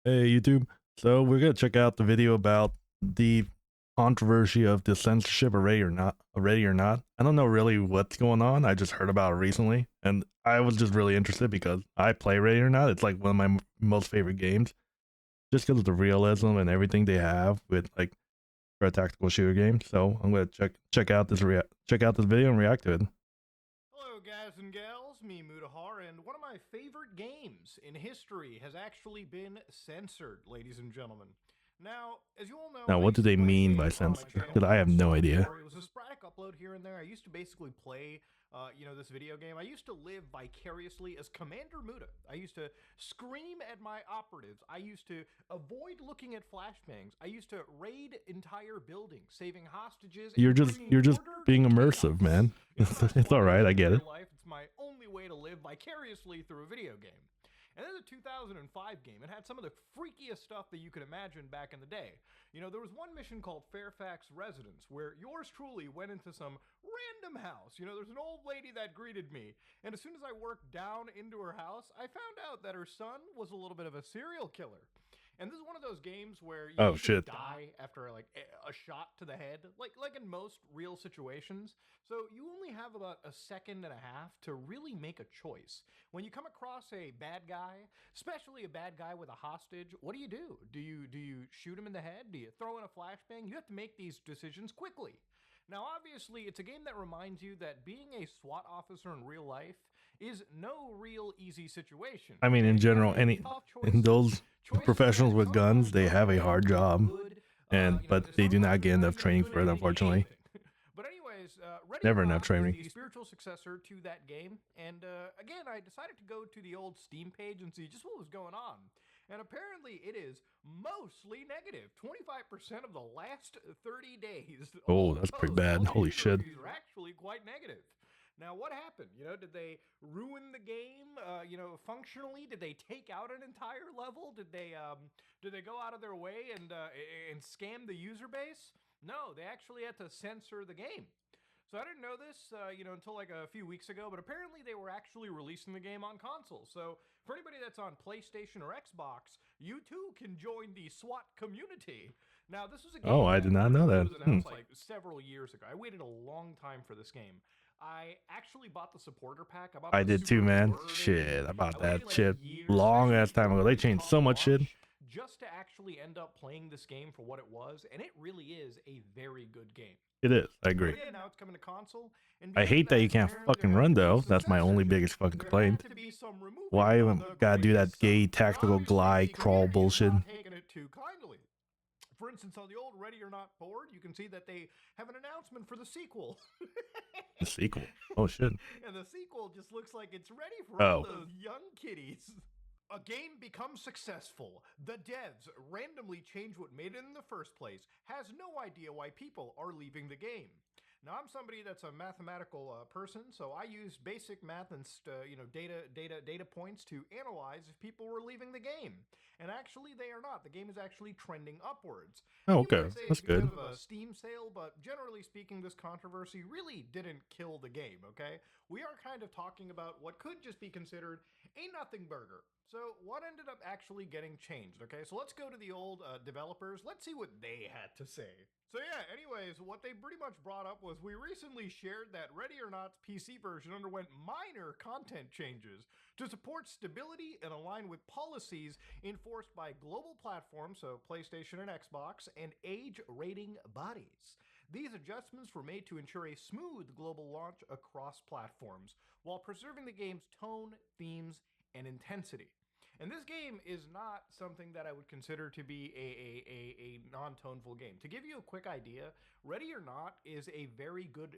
Hey YouTube. So we're gonna check out the video about the controversy of the censorship array or not. Already or not. I don't know really what's going on. I just heard about it recently, and I was just really interested because I play Ready or Not. It's like one of my most favorite games, just because of the realism and everything they have with like for a tactical shooter game. So I'm gonna check out this video and react to it. Hello, guys and gals. Me, Mutahar, and one of my favorite games in history has actually been censored, ladies and gentlemen. Now, as you all know, Now, I what do used to they play the mean by game on my censor? channel Because I have called no Soft idea. War. It was a sporadic upload here and there. I used to basically play, this video game. I used to live vicariously as Commander Muta. I used to scream at my operatives. I used to avoid looking at flashbangs. I used to raid entire buildings, saving hostages You're and just bringing you're just order being to immersive, chaos. man. You know, I'm not as It's all funny as right. I me in get it. real life. It's my only way to live vicariously through a video game. And then the 2005 game, it had some of the freakiest stuff that you could imagine back in the day. You know, there was one mission called Fairfax Residence where yours truly went into some random house. You know, there's an old lady that greeted me. And as soon as I worked down into her house, I found out that her son was a little bit of a serial killer. And this is one of those games where Oh you could shit. die after like a shot to the head, like in most real situations. So you only have about a second and a half to really make a choice. When you come across a bad guy, especially a bad guy with a hostage, what do? Do you shoot him in the head? Do you throw in a flashbang? You have to make these decisions quickly. Now, obviously, it's a game that reminds you that being a SWAT officer in real life is no real easy situation. I mean, Okay, in you have to general, make any tough in choices, those choices professionals that with guns, sometimes they are have a bad hard or job, good. and but they do not Sometimes get they're enough training good for at it, anything. unfortunately. But anyways, Ready or Never enough Not is training. the spiritual successor to that game, and again, I decided to go to the old Steam page and see just what was going on. And apparently, it is mostly negative. 25% of the last 30 days, all Oh, the that's pretty posts, all bad. the Holy user shit. reviews are actually quite negative. Now, what happened? You know, did they ruin the game? Functionally, did they take out an entire level? Did they go out of their way and scam the user base? No, they actually had to censor the game. So I didn't know this, until like a few weeks ago. But apparently they were actually releasing the game on console. So for anybody that's on PlayStation or Xbox, you too can join the SWAT community. Now, this was a Oh, game I that did not know originally that. was announced like several years ago. I waited a long time for this game. I actually bought the supporter pack. I bought I the did too, super man. rewarding, and Shit, I about that waited like shit years, long especially ass time ago. They during changed so soft much shit. launch, just to actually end up playing this game for what it was. And it really is a very good game. It is. I But agree. again, now it's coming to console, and I because of hate that that, you can't apparently there fucking had run to be though. some That's my only censorship. biggest fucking There had complaint. to be some removing Why of the gotta do grave that gay stuff. And tactical obviously, glide the crawl community is bullshit? not taking it too kindly. For instance, on the old Ready or Not board, you can see that they have an announcement for the sequel. The sequel. Oh shit. And the sequel just looks like it's ready for all Oh. those young kiddies. A game becomes successful. The devs randomly change what made it in the first place. Has no idea why people are leaving the game. Now, I'm somebody that's a mathematical person, so I use basic math and data points to analyze if people were leaving the game. And actually, they are not. The game is actually trending upwards. Oh, And you okay. might say it's That's because good. of a Steam sale, but generally speaking, this controversy really didn't kill the game. Okay, we are kind of talking about what could just be considered a nothing burger. So, what ended up actually getting changed? Okay, so let's go to the old developers. Let's see what they had to say. So, yeah, anyways, what they pretty much brought up was we recently shared that Ready or Not's PC version underwent minor content changes to support stability and align with policies enforced by global platforms, so PlayStation and Xbox, and age rating bodies. These adjustments were made to ensure a smooth global launch across platforms while preserving the game's tone, themes, and intensity. And this game is not something that I would consider to be a non-toneful game. To give you a quick idea, Ready or Not is a very good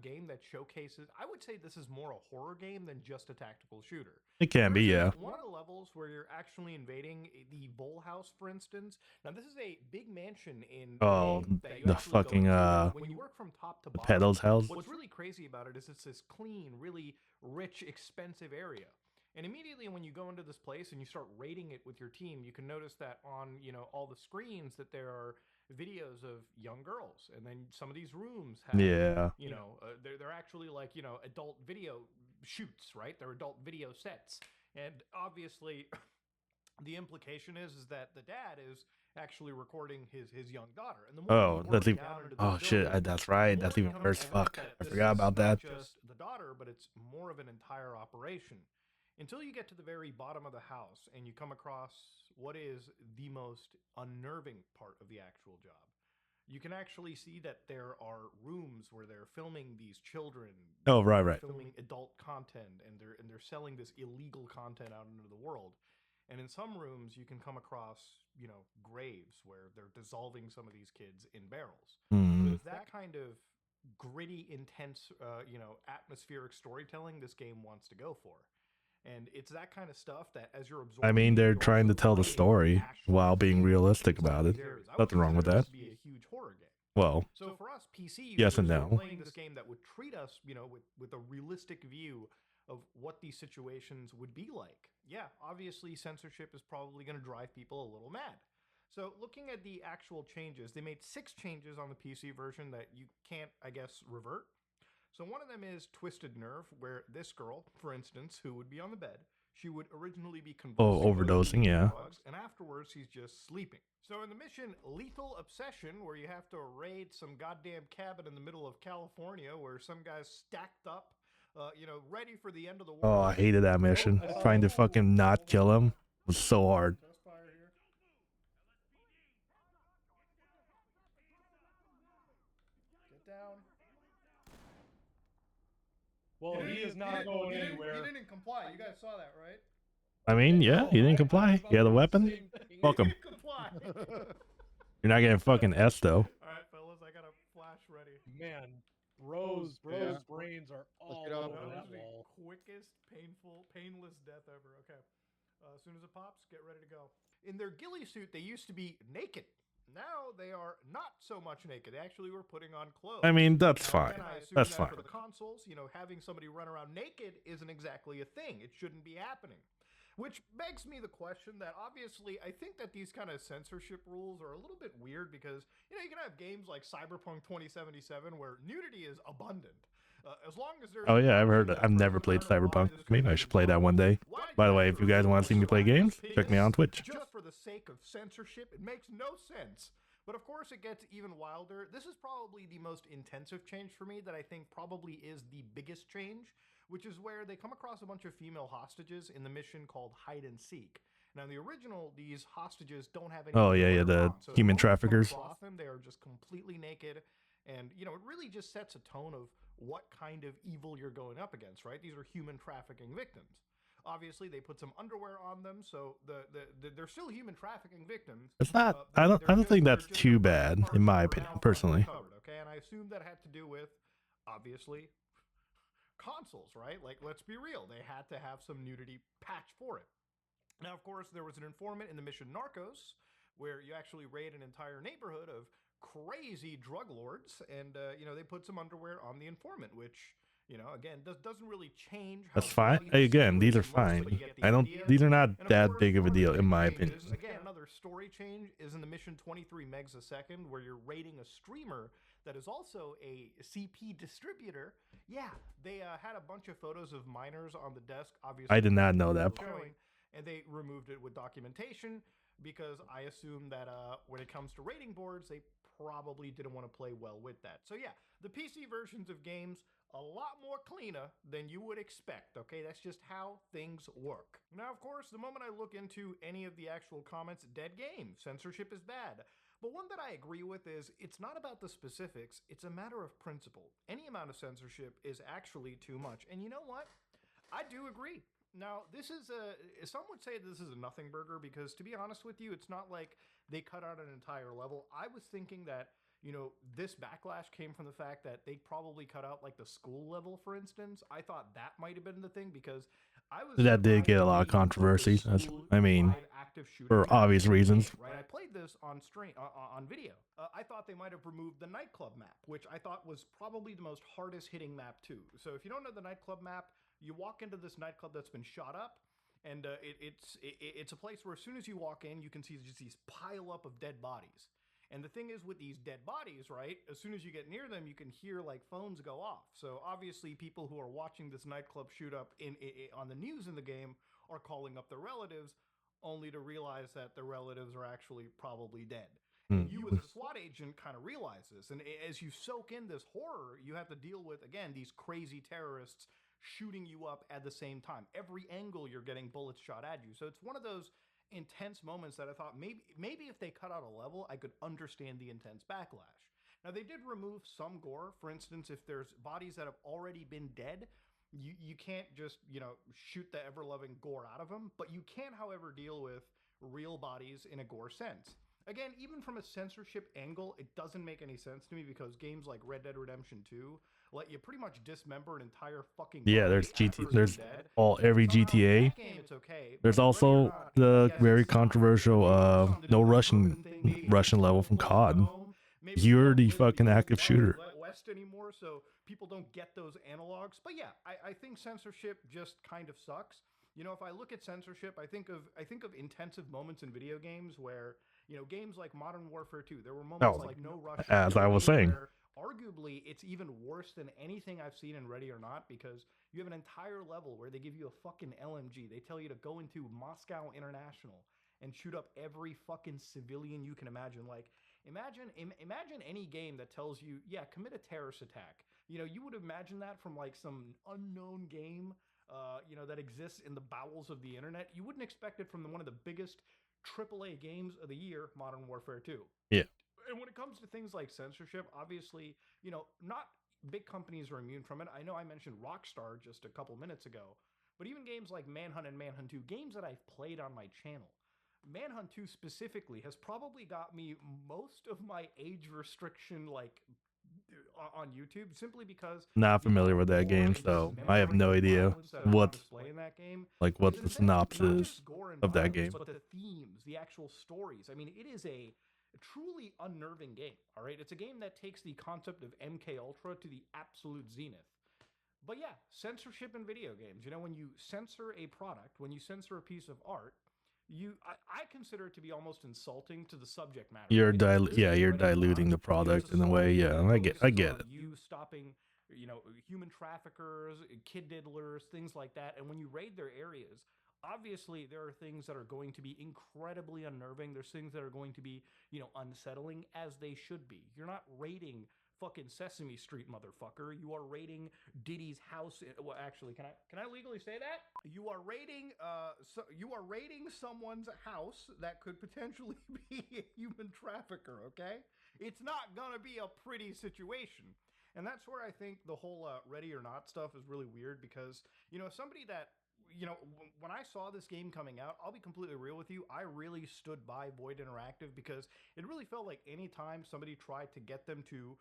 game that showcases. I would say this is more a horror game than just a tactical shooter. It can be, There's yeah. one of the levels where you're actually invading the Bull House, for instance. Now, this is a big mansion in the Oh, game that you the actually go fucking into. And when you work from top to the bottom, pedal's house. what's really crazy about it is it's this clean, really rich, expensive area. And immediately when you go into this place and you start rating it with your team, you can notice that on, all the screens that there are videos of young girls. And then some of these rooms have, Yeah. they're actually like, adult video shoots, right? They're adult video sets. And obviously the implication is that the dad is actually recording his young daughter, and the more you Oh, work that's even. down into this Oh shit, building, that's the right. more That's it even becomes worse. evident Fuck, that I this forgot is about not that. just the daughter, but it's more of an entire operation. Until you get to the very bottom of the house and you come across what is the most unnerving part of the actual job. You can actually see that there are rooms where they're filming these children, Oh, right, they're right. filming adult content, and they're selling this illegal content out into the world. And in some rooms, you can come across, graves where they're dissolving some of these kids in barrels. So Mm. it's that kind of gritty, intense, atmospheric storytelling this game wants to go for. And it's that kind of stuff that as you're I absorbing mean, it, they're you're trying to also tell the finding story actual while being themes realistic in some of about it. these areas. I would Nothing wrong with consider that. this to be a huge horror game. Well, So for us PC yes and users who are no. playing this game that would treat us, with a realistic view of what these situations would be like, yeah, obviously censorship is probably going to drive people a little mad. So looking at the actual changes, they made 6 changes on the PC version that you can't, I guess, revert. So one of them is Twisted Nerve, where this girl, for instance, who would be on the bed, she would originally be Oh, convulsing, overdosing, yeah. drugs, and afterwards she's just sleeping. So in the mission Lethal Obsession, where you have to raid some goddamn cabin in the middle of California where some guy's stacked up, ready for the end of the Oh, world. I hated that mission. Trying to fucking not kill him was so hard. Test fire here. Get down. Well, he is not going anywhere. He didn't comply. You guys saw that, right? I mean, yeah, he didn't comply. He had a weapon. Fuck him. Comply. You're not getting fucking S though. All right, fellas, I got a flash ready. Man, Bro's brains are all get up. over That that was the wall. quickest, painless death ever. Okay. As soon as it pops, get ready to go. In their ghillie suit, they used to be naked. Now they are not so much naked. They actually were putting on clothes. I mean, that's Now, fine. again, I assume That's that fine. for the consoles, having somebody run around naked isn't exactly a thing. It shouldn't be happening. Which begs me the question that obviously I think that these kind of censorship rules are a little bit weird because, you can have games like Cyberpunk 2077 where nudity is abundant. As long as there's Oh yeah, I've heard. I've never played Cyberpunk. Maybe I should play that one day. By the way, if you guys want to see me play games, check me out on Twitch. Just for the sake of censorship, it makes no sense. But of course, it gets even wilder. This is probably the most intensive change for me that I think probably is the biggest change, which is where they come across a bunch of female hostages in the mission called Hide and Seek. Now, in the original, these hostages don't have any. Oh yeah, the human traffickers. Across them, they are just completely naked, and it really just sets a tone of what kind of evil you're going up against, right? These are human trafficking victims. Obviously, they put some underwear on them, so they're still human trafficking victims. It's not. I don't think that's too bad, in my opinion, personally. Covered, okay, and I assume that had to do with, obviously, consoles, right? Like, let's be real, they had to have some nudity patch for it. Now, of course, there was an informant in the mission Narcos, where you actually raid an entire neighborhood of crazy drug lords, and they put some underwear on the informant, which again doesn't really change. That's fine. Again, these are fine. I don't. These are not that big of a deal, in my opinion. Again, another story change is in the mission 23 megs a second, where you're raiding a streamer that is also a CP distributor. Yeah, they had a bunch of photos of minors on the desk. Obviously, I did not know that. And they removed it with documentation because I assume that when it comes to rating boards, they probably didn't want to play well with that. So yeah, the PC versions of games, a lot more cleaner than you would expect, okay? That's just how things work. Now, of course, the moment I look into any of the actual comments, dead game, censorship is bad. But one that I agree with is it's not about the specifics, it's a matter of principle. Any amount of censorship is actually too much. And you know what? I do agree. Now, this is some would say this is a nothing burger because, to be honest with you, it's not like they cut out an entire level. I was thinking that, this backlash came from the fact that they probably cut out like the school level, for instance. I thought that might have been the thing because that did get a lot of controversy. I mean, for obvious reasons. Right, I played this on stream on video. I thought they might have removed the nightclub map, which I thought was probably the most hardest hitting map too. So if you don't know the nightclub map, you walk into this nightclub that's been shot up, and it's a place where as soon as you walk in, you can see just these pile up of dead bodies. And the thing is with these dead bodies, right, as soon as you get near them, you can hear like phones go off. So obviously people who are watching this nightclub shoot up on the news in the game are calling up their relatives. only to realize that their relatives are actually probably dead. And Mm. you, as a SWAT agent, kind of realize this. And as you soak in this horror, you have to deal with, again, these crazy terrorists shooting you up at the same time. Every angle you're getting bullets shot at you. So it's one of those intense moments that I thought maybe if they cut out a level, I could understand the intense backlash. Now they did remove some gore. For instance, if there's bodies that have already been dead, you can't just, shoot the ever loving gore out of them, but you can, however, deal with real bodies in a gore sense. Again, even from a censorship angle, it doesn't make any sense to me because games like Red Dead Redemption 2 let you pretty much dismember an entire fucking Yeah, body there's after it's there's dead. every Somehow in GTA. that game it's okay, There's but in Ready or also Not, the yes, very it's not. controversial Something to do no with Russian urban thing. Maybe Russian level from close to COD. home. Maybe we You're don't the live, fucking active far shooter. west anymore, so people don't get those analogs. But yeah, I think censorship just kind of sucks. If I look at censorship, I think of intensive moments in video games where, games like Modern Warfare 2, there were moments Oh, like no Russian as I was saying. where arguably it's even worse than anything I've seen in Ready or Not, because you have an entire level where they give you a fucking LMG. They tell you to go into Moscow International and shoot up every fucking civilian you can imagine. Like, imagine any game that tells you, yeah, commit a terrorist attack. You would imagine that from like some unknown game, that exists in the bowels of the internet. You wouldn't expect it from one of the biggest AAA games of the year, Modern Warfare 2. Yeah. And when it comes to things like censorship, obviously, not big companies are immune from it. I know I mentioned Rockstar just a couple minutes ago, but even games like Manhunt and Manhunt 2, games that I've played on my channel, Manhunt 2 specifically has probably got me most of my age restriction, like, on YouTube, simply because Not the amount familiar of with that gore game, and so I have dismembering no and idea violence that is on what's display in that game what's is the insane. Not synopsis just gore and of that violence, game. but the themes, the actual stories. I mean, it is a truly unnerving game. All right, it's a game that takes the concept of MK Ultra to the absolute zenith. But yeah, censorship in video games. When you censor a product, when you censor a piece of art, I consider it to be almost insulting to the subject matter. You're If this is you're Ready or diluting Not, the product it's a in a way. story Yeah, that I focuses get on it. you stopping, human traffickers, kid diddlers, things like that. And when you raid their areas, obviously there are things that are going to be incredibly unnerving. There's things that are going to be, unsettling, as they should be. You're not raiding fucking Sesame Street, motherfucker. You are raiding Diddy's house. Well, actually, can I legally say that? You are raiding someone's house that could potentially be a human trafficker. Okay, it's not gonna be a pretty situation. And that's where I think the whole Ready or Not stuff is really weird, because somebody that, when I saw this game coming out, I'll be completely real with you, I really stood by Void Interactive, because it really felt like anytime somebody tried to get them to,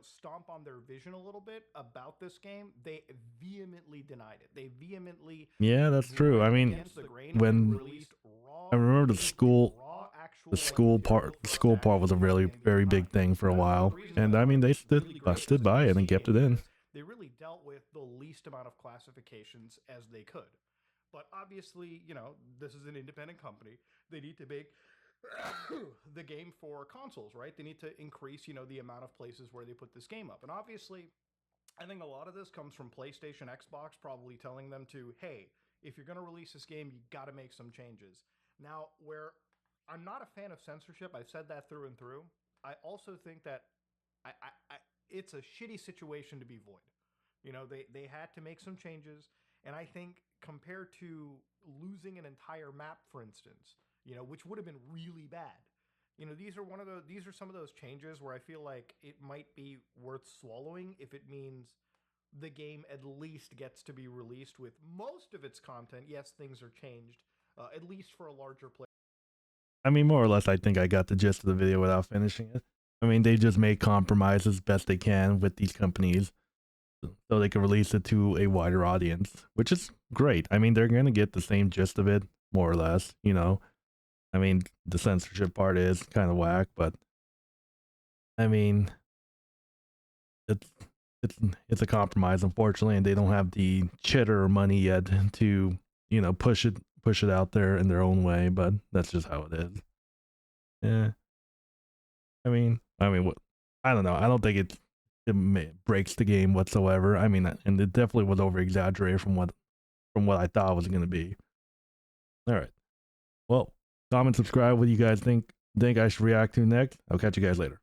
stomp on their vision a little bit about this game, they vehemently denied it. They vehemently, Yeah, that's true. I went mean, against the grain and when released raw I remember the footage and school raw actual, the like, school material part the for us school to part was a actually really play and get very big behind. thing for a And that's one of while, the reasons and I I mean thought it they was stood really great as stood a by it PC and kept game, it in. because they really dealt with the least amount of classifications as they could. But obviously, this is an independent company. They need to make the game for consoles, right? They need to increase, the amount of places where they put this game up. And obviously, I think a lot of this comes from PlayStation, Xbox probably telling them to, hey, if you're going to release this game, you got to make some changes. Now, where I'm not a fan of censorship, I've said that through and through. I also think that it's a shitty situation to be Void. They had to make some changes, and I think compared to losing an entire map, for instance, which would have been really bad. These are some of those changes where I feel like it might be worth swallowing if it means the game at least gets to be released with most of its content. Yes, things are changed, at least for a larger player. I mean, more or less, I think I got the gist of the video without finishing it. I mean, they just make compromises best they can with these companies so they can release it to a wider audience, which is great. I mean, they're going to get the same gist of it, more or less, I mean, the censorship part is kind of whack, but I mean, it's it's it's a compromise, unfortunately, and they don't have the cheddar money yet to, push it out there in their own way, but that's just how it is. Yeah. I mean, what? I don't know. I don't think it breaks the game whatsoever. I mean, and it definitely was over exaggerated from what I thought it was going to be. All right. Well, comment, subscribe. What do you guys think I should react to next? I'll catch you guys later.